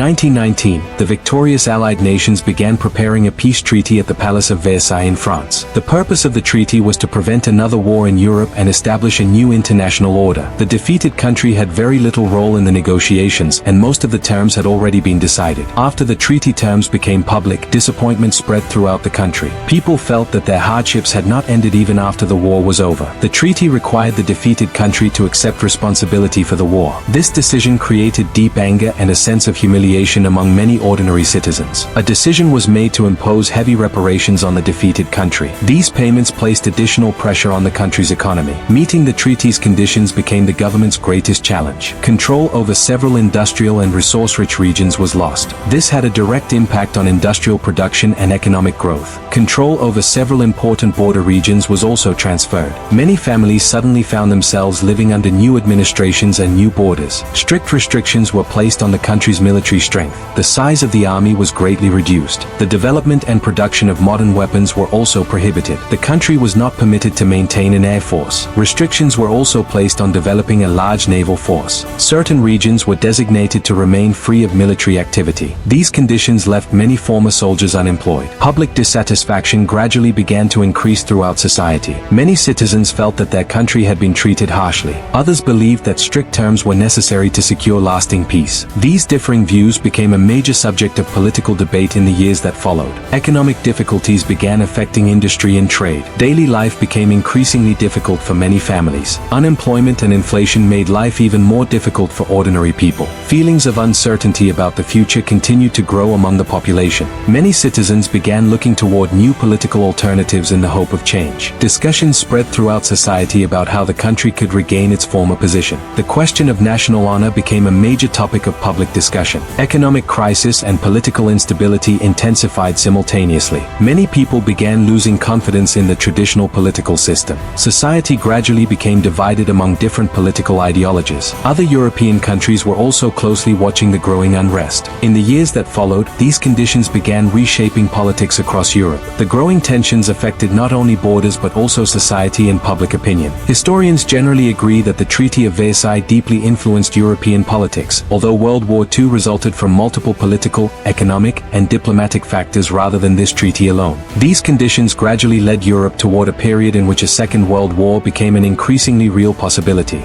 1919, the victorious Allied nations began preparing a peace treaty at the Palace of Versailles in France. The purpose of the treaty was to prevent another war in Europe and establish a new international order. The defeated country had very little role in the negotiations, and most of the terms had already been decided. After the treaty terms became public, disappointment spread throughout the country. People felt that their hardships had not ended even after the war was over. The treaty required the defeated country to accept responsibility for the war. This decision created deep anger and a sense of humiliation among many ordinary citizens. A decision was made to impose heavy reparations on the defeated country. These payments placed additional pressure on the country's economy. Meeting the treaty's conditions became the government's greatest challenge. Control over several industrial and resource-rich regions was lost. This had a direct impact on industrial production and economic growth. Control over several important border regions was also transferred. Many families suddenly found themselves living under new administrations and new borders. Strict restrictions were placed on the country's military strength. The size of the army was greatly reduced. The development and production of modern weapons were also prohibited. The country was not permitted to maintain an air force. Restrictions were also placed on developing a large naval force. Certain regions were designated to remain free of military activity. These conditions left many former soldiers unemployed. Public dissatisfaction gradually began to increase throughout society. Many citizens felt that their country had been treated harshly. Others believed that strict terms were necessary to secure lasting peace. These differing views became a major subject of political debate in the years that followed. Economic difficulties began affecting industry and trade. Daily life became increasingly difficult for many families. Unemployment and inflation made life even more difficult for ordinary people. Feelings of uncertainty about the future continued to grow among the population. Many citizens began looking toward new political alternatives in the hope of change. Discussions spread throughout society about how the country could regain its former position. The question of national honor became a major topic of public discussion. Economic crisis and political instability intensified simultaneously. Many people began losing confidence in the traditional political system. Society gradually became divided among different political ideologies. Other European countries were also closely watching the growing unrest. In the years that followed, these conditions began reshaping politics across Europe. The growing tensions affected not only borders but also society and public opinion. Historians generally agree that the Treaty of Versailles deeply influenced European politics, although World War II resulted from multiple political, economic, and diplomatic factors rather than this treaty alone. These conditions gradually led Europe toward a period in which a Second World War became an increasingly real possibility.